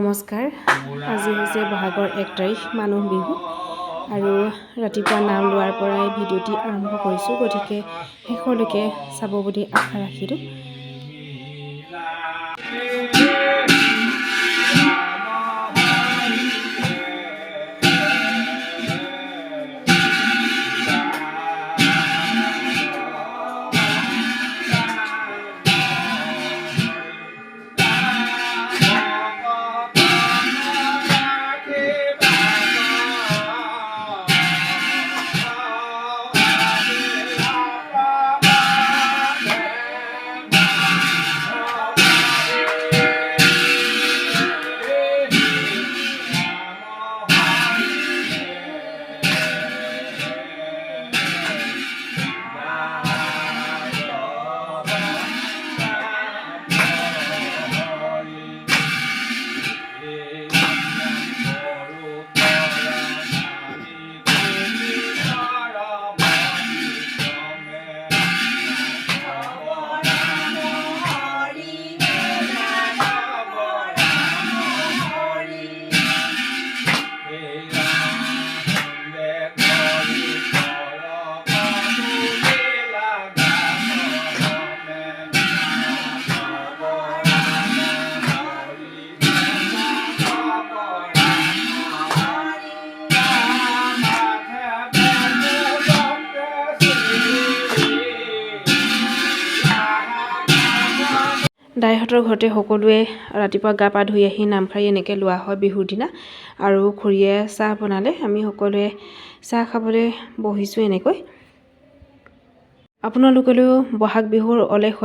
নমস্কাৰ। আজি হৈছে বহাগৰ 1 তাৰিখ মানুহ বিহু আৰু ৰাতিপুৱা নাম লোৱাৰ পৰাই ভিডিঅ'টি আৰম্ভ কৰিছোঁ, গতিকে শেষলৈকে চাব বুলি আশা ৰাখিলোঁ। দাইহঁতৰ ঘৰতে সকলোৱে ৰাতিপুৱা গা পা ধুই আহি নামখাৰী এনেকৈ লোৱা হয় বিহুৰ দিনা। আৰু খুৰীয়ে চাহ বনালে, আমি সকলোৱে চাহ খাবলৈ বহিছোঁ এনেকৈ। আপোনালোকলৈও বহাগ বিহুৰ অলেখ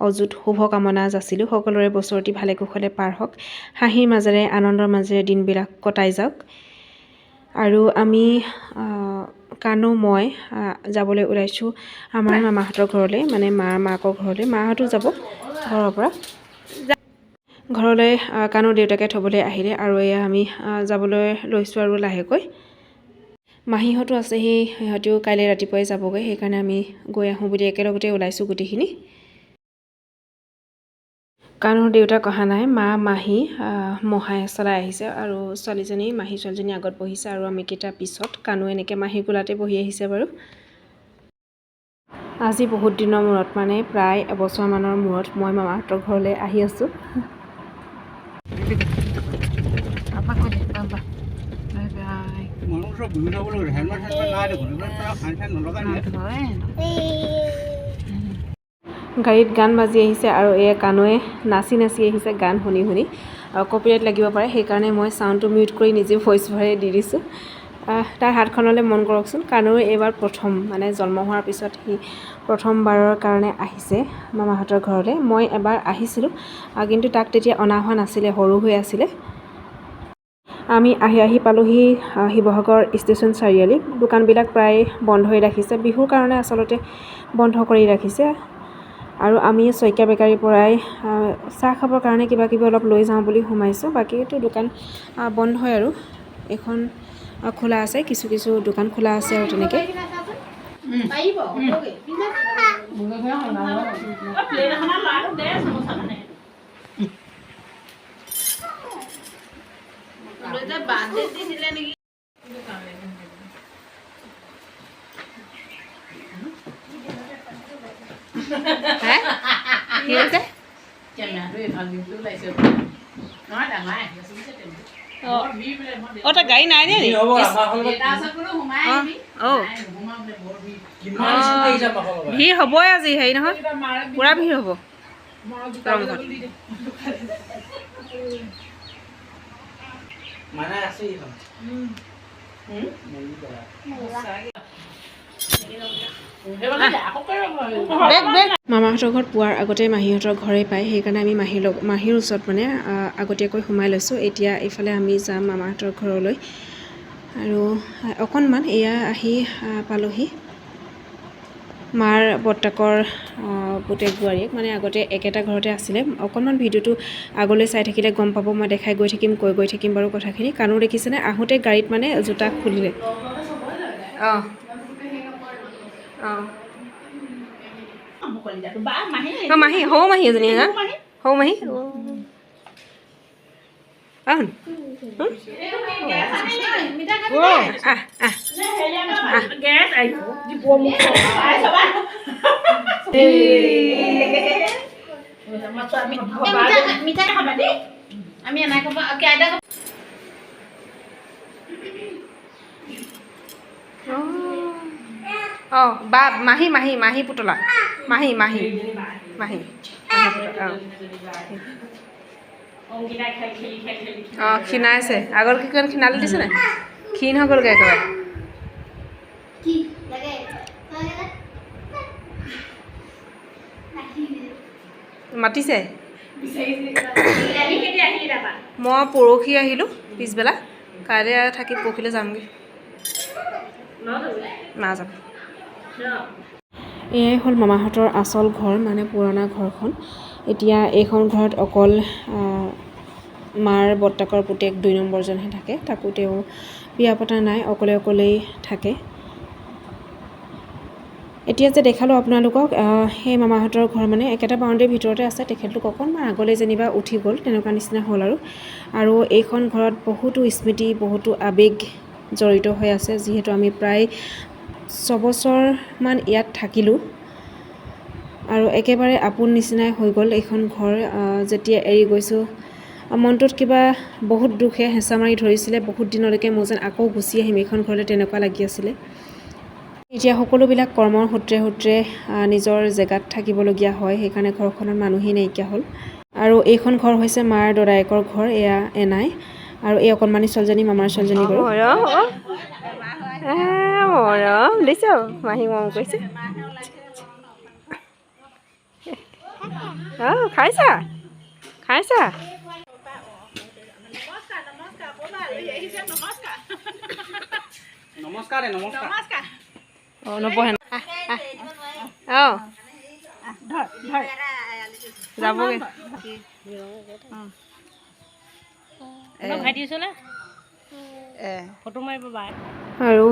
অযুত শুভকামনা যাচিলোঁ। সকলোৰে বছৰটি ভালে কুশলে পাৰ হওক, হাঁহিৰ মাজেৰে আনন্দৰ মাজেৰে দিনবিলাক কটাই যাওক। আৰু আমি কানো মই যাবলৈ ওলাইছোঁ আমাৰ মামাহঁতৰ ঘৰলৈ, মানে মাকৰ ঘৰলৈ। মাহঁতো যাব ঘৰৰ পৰা। ঘৰলৈ কানো দেউতাকে থ'বলৈ আহিলে আৰু এয়া আমি যাবলৈ লৈছোঁ আৰু লাহেকৈ। মাহীহঁতো আছেহি, সিহঁতেও কাইলৈ ৰাতিপুৱাই যাবগৈ, সেইকাৰণে আমি গৈ আহোঁ বুলি একেলগতে ওলাইছোঁ গোটেইখিনি। কানোৰ দেউতাক অহা নাই, মা মাহী মহাই চলাই আহিছে আৰু ছোৱালীজনী মাহী ছোৱালীজনী আগত বহিছে আৰু আমি কেইটা পিছত। কানো এনেকৈ মাহীৰ কোলাতে বহি আহিছে বাৰু। আজি বহুত দিনৰ মূৰত, মানে প্ৰায় এবছৰমানৰ মূৰত মই মামাহঁতৰ ঘৰলৈ আহি আছোঁ। গাড়ীত গান বাজি আহিছে আৰু এয়া কানোৱে নাচি আহিছে গান শুনি কপিৰাইট লাগিব পাৰে, সেইকাৰণে মই চাউণ্ডটো মিউট কৰি নিজে ভইচ অভাৰে দি দিছোঁ। তাৰ হাতখনলৈ মন কৰকচোন। কানোৱে এইবাৰ প্ৰথম, মানে জন্ম হোৱাৰ পিছত সি প্ৰথমবাৰৰ কাৰণে আহিছে মামাহঁতৰ ঘৰলৈ। মই এবাৰ আহিছিলোঁ, কিন্তু তাক তেতিয়া অনা হোৱা নাছিলে, সৰু হৈ আছিলে। আমি আহি পালোহি শিৱসাগৰ ষ্টেচন চাৰিআলি। দোকানবিলাক প্ৰায় বন্ধই ৰাখিছে, বিহুৰ কাৰণে আচলতে বন্ধ কৰি ৰাখিছে। আৰু আমি শইকীয়া বেকাৰীৰ পৰাই চাহ খাবৰ কাৰণে কিবা কিবি অলপ লৈ যাওঁ বুলি সোমাইছোঁ। বাকীটো দোকান বন্ধই আৰু এখন খোলা আছে, কিছু দোকান খোলা আছে আৰু তেনেকৈ। গাড়ী নাই নে ভিৰ হ'বই আজি, হেৰি নহয় পুৰা ভিৰ হ'ব। মামাহঁতৰ ঘৰত পোৱাৰ আগতে মাহীহঁতৰ ঘৰে পায়, সেইকাৰণে আমি মাহীৰ ওচৰত মানে আগতীয়াকৈ সোমাই লৈছোঁ। এতিয়া এইফালে আমি যাম মামাহঁতৰ ঘৰলৈ আৰু অকণমান এয়া আহি পালোহি। মাৰ বৰ্তাকৰ পুতেক বোৱাৰীয়েক, মানে আগতে একেটা ঘৰতে আছিলে। অকণমান ভিডিঅ'টো আগলৈ চাই থাকিলে গম পাব, মই দেখাই গৈ থাকিম বাৰু কথাখিনি। কানো দেখিছেনে, আহোঁতে গাড়ীত মানে জোতা খুলিলে। মাহী, সৌ মাহী এজনী, সৌ মাহী আহোন আমি এনাই ক'ব আইতা অঁ বা মাহী মাহী মাহী পুতলা মাহী মাহী মাহী পুতলা অঁ ক্ষীণাইছে আগত কি কিমান ক্ষীণালি দিছে নাই ক্ষীণ হৈ গ'লগৈ একেবাৰে মাতিছে মই পৰহি আহিলোঁ পিছবেলা কাইলৈ থাকি পৰহিলৈ যামগৈ মা যাম এয়াই হ'ল মামাহঁতৰ আচল ঘৰ মানে পুৰণা ঘৰখন এতিয়া এইখন ঘৰত অকল মাৰ বৰ্তাকৰ পুতেক 2 নম্বৰজনহে থাকে তাকো তেওঁ বিয়া পতা নাই অকলেই থাকে এতিয়া যে দেখালোঁ আপোনালোকক সেই মামাহঁতৰ ঘৰ মানে একেটা বাউণ্ডেৰীৰ ভিতৰতে আছে তেখেতলোক অকণমান আগলৈ যেনিবা উঠি গ'ল তেনেকুৱা নিচিনা হ'ল আৰু এইখন ঘৰত বহুতো স্মৃতি বহুতো আৱেগ জড়িত হৈ আছে যিহেতু আমি প্ৰায় 6 বছৰমান ইয়াত থাকিলোঁ আৰু একেবাৰে আপোন নিচিনাই হৈ গ'ল এইখন ঘৰ যেতিয়া এৰি গৈছোঁ মনটোত কিবা বহুত দুখে হেঁচা মাৰি ধৰিছিলে বহুত দিনলৈকে মই যেন আকৌ গুচি আহিম এইখন ঘৰলৈ তেনেকুৱা লাগি আছিলে এতিয়া সকলোবিলাক কৰ্মৰ সূত্ৰে নিজৰ জেগাত থাকিবলগীয়া হয় সেইকাৰণে ঘৰখনত মানুহেই নাইকিয়া হ'ল আৰু এইখন ঘৰ হৈছে মাৰ দদায়েকৰ ঘৰ এয়া এনাই আৰু এই অকণমানি ছোৱালীজনী মামাৰ ছোৱালীজনী বাৰু মৰম দিছ মাহী মৰম কৰিছে অঁ খাইছা নমস্কাৰ অঁ নবহে অঁ যাবগৈ আৰু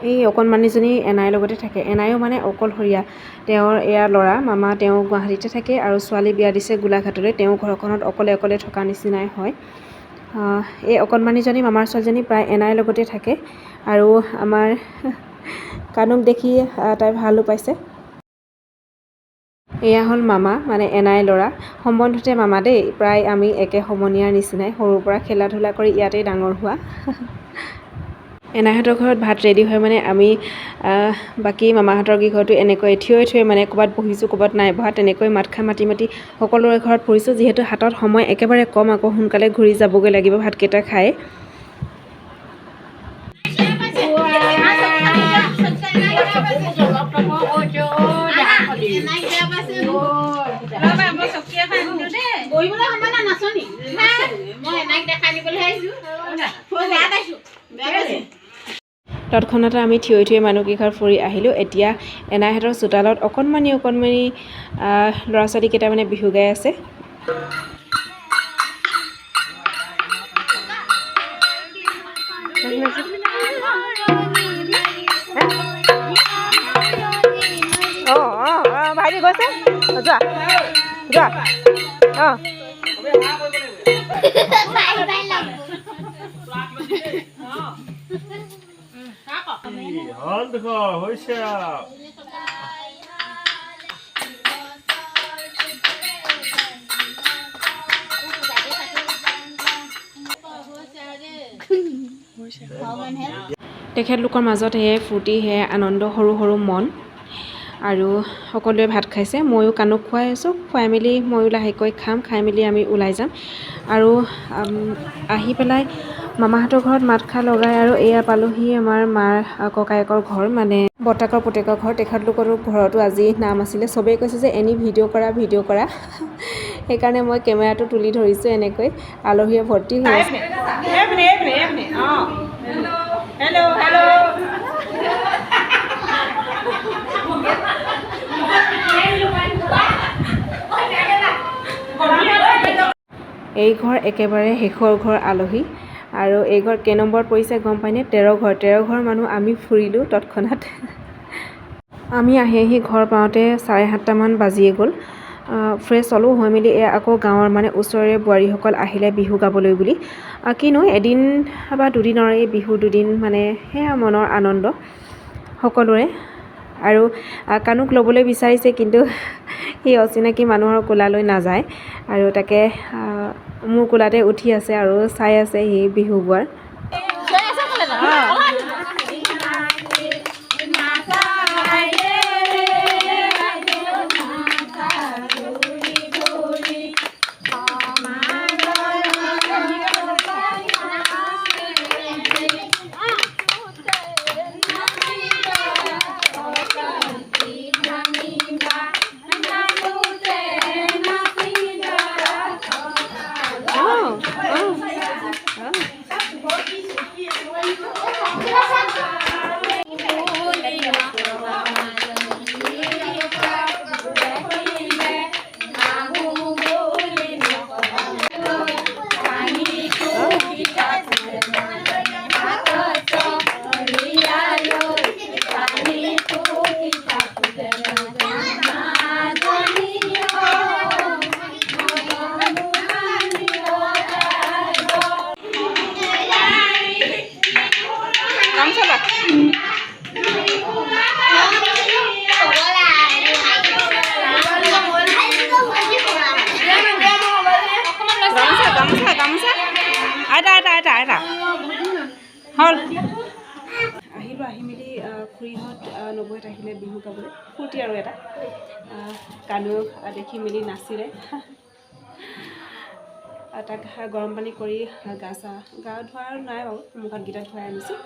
এই অকণমানিজনী এনাইৰ লগতে থাকে এনাইও মানে অকলশৰীয়া তেওঁৰ এয়া ল'ৰা মামা তেওঁ গুৱাহাটীতে থাকে আৰু ছোৱালী বিয়া দিছে গোলাঘাটলৈ তেওঁ ঘৰখনত অকলে থকা নিচিনাই হয় এই অকণমানিজনী মামাৰ ছোৱালীজনী প্ৰায় এনাইৰ লগতে থাকে আৰু আমাৰ কানুক দেখি তাই ভালো পাইছে এয়া হ'ল মামা মানে এনাইৰ ল'ৰা সম্বন্ধতে মামা দেই প্ৰায় আমি একে সমনীয়াৰ নিচিনাই সৰুৰ পৰা খেলা ধূলা কৰি ইয়াতেই ডাঙৰ হোৱা এনাইহঁতৰ ঘৰত ভাত ৰেডি হয় মানে আমি বাকী মামাহঁতৰ ঘৰতো এনেকৈ থিয় মানে ক'ৰবাত বহিছোঁ ক'ৰবাত নাই বহা তেনেকৈ মাতি সকলোৰে ঘৰত ফুৰিছোঁ যিহেতু হাতত সময় একেবাৰে কম আকৌ সোনকালে ঘূৰি যাবগৈ লাগিব ভাতকেইটা খাই তৎক্ষণাতে আমি থিয় মানুহকেইঘৰ ফুৰি আহিলোঁ এতিয়া এনাইহঁতৰ চোতালত অকণমানি ল'ৰা ছোৱালীকেইটা মানে বিহু গাই আছে ভাইটি গৈছে যোৱা অঁ হৈছে তেখেতলোকৰ মাজত সেয়াই ফূৰ্তি সেয়াই আনন্দ সৰু মন আৰু সকলোৱে ভাত খাইছে ময়ো কানুক খুৱাই আছোঁ খুৱাই মেলি ময়ো লাহেকৈ খাই মেলি আমি ওলাই যাম আৰু আহি পেলাই মামাহঁতৰ ঘৰত মাত খা লগাই আৰু এয়া পালোহি আমাৰ মাৰ ককায়েকৰ ঘৰ মানে বৰ্তাকৰ পুতেকৰ ঘৰ তেখেতলোকৰ ঘৰতো আজি নাম আছিলে চবেই কৈছে যে এনি ভিডিঅ' কৰা সেইকাৰণে মই কেমেৰাটো তুলি ধৰিছোঁ এনেকৈ আলহীয়ে ভৰ্তি হৈ আছে এই ঘৰ একেবাৰে শেষৰ ঘৰ আলহী আৰু এই ঘৰ কেই নম্বৰত পৰিছে গম পাইনে 13 ঘৰ মানুহ আমি ফুৰিলোঁ তৎক্ষণাত আমি আহি ঘৰ পাওঁতে 7:30মান বাজিয়ে গ'ল ফ্ৰেছ হ'লোঁ হৈ মেলি আকৌ গাঁৱৰ মানে ওচৰৰে বোৱাৰীসকল আহিলে বিহু গাবলৈ বুলি কিনো এদিন বা দুদিনৰ এই বিহু দুদিন মানে সেয়া মনৰ আনন্দ সকলোৰে আৰু কানুক ল'বলৈ বিচাৰিছে কিন্তু সেই অচিনাকি মানুহৰ কোলালৈ নাযায় আৰু তাকে মোৰ কোলাতে উঠি আছে আৰু চাই আছে সেই বিহু গোৱাৰ হ'ল আহিলোঁ আহি মেলি খুৰীহঁত নবৌহঁত আহিলে বিহু গাবলৈ ফূৰ্তি আৰু এটা কানু দেখি মেলি নাচিলে তাক গৰম পানী কৰি গা ধোৱা নাই বাৰু মুখতকেইটা ধুৱাই আনিছোঁ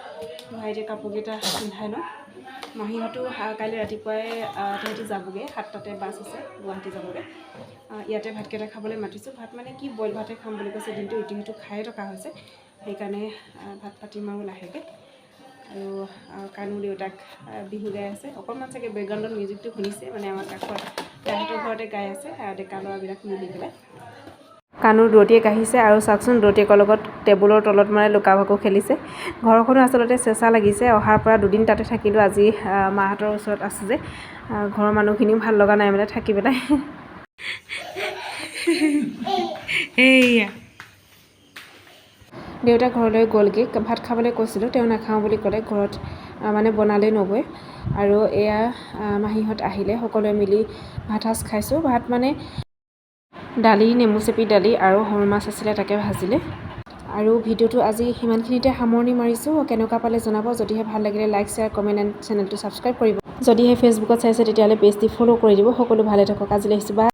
ধুৱাই এতিয়া কাপোৰকেইটা পিন্ধাই লওঁ মাহীহঁতো কাইলৈ ৰাতিপুৱাই তাহাঁতি যাবগৈ 7টাতে বাছ আছে গুৱাহাটী যাবগৈ ইয়াতে ভাতকেইটা খাবলৈ মাতিছোঁ ভাত মানে কি বইল ভাতে খাম বুলি কৈছে দিনটো ইটো সিটো খায়ে থকা হৈছে সেইকাৰণে ভাত পাতিম আৰু লাহেকৈ আৰু কানু দেউতাক বিহু গাই আছে অকণমান চাগে বেকগ্ৰাউণ্ডত মিউজিকটো শুনিছে মানে আমাৰ কাষত তাহাঁতৰ ঘৰতে গাই আছে ডেকা ল'ৰাবিলাক মিলি পেলাই কানুৰ দৌতিয়েক আহিছে আৰু চাওকচোন দৌতিয়েকৰ লগত টেবুলৰ তলত মানে লুকা ভাকু খেলিছে ঘৰখনো আচলতে চেঁচা লাগিছে অহাৰ পৰা দুদিন তাতে থাকিলোঁ আজি মাহঁতৰ ওচৰত আছোঁ যে ঘৰৰ মানুহখিনিও ভাল লগা নাই মানে থাকি পেলাই এইয়া দেউতা ঘৰলৈ গ'লগৈ ভাত খাবলৈ কৈছিলোঁ তেওঁ নাখাওঁ বুলি ক'লে ঘৰত মানে বনালেই নবৈ আৰু এয়া মাহীহঁত আহিলে সকলোৱে মিলি ভাত সাজ খাইছোঁ ভাত মানে দালি নেমু চেপি দালি আৰু সৰু মাছ আছিলে তাকে ভাজিলে আৰু ভিডিঅ'টো আজি সিমানখিনিতে সামৰণি মাৰিছোঁ কেনেকুৱা পালে জনাব যদিহে ভাল লাগিলে লাইক শ্বেয়াৰ কমেণ্ট এণ্ড চেনেলটো ছাবস্ক্ৰাইব কৰিব যদিহে ফেচবুকত চাইছে তেতিয়াহ'লে পেজটি ফ'ল' কৰি দিব সকলো ভালে থাকক আজিলৈ আহিছোঁ বা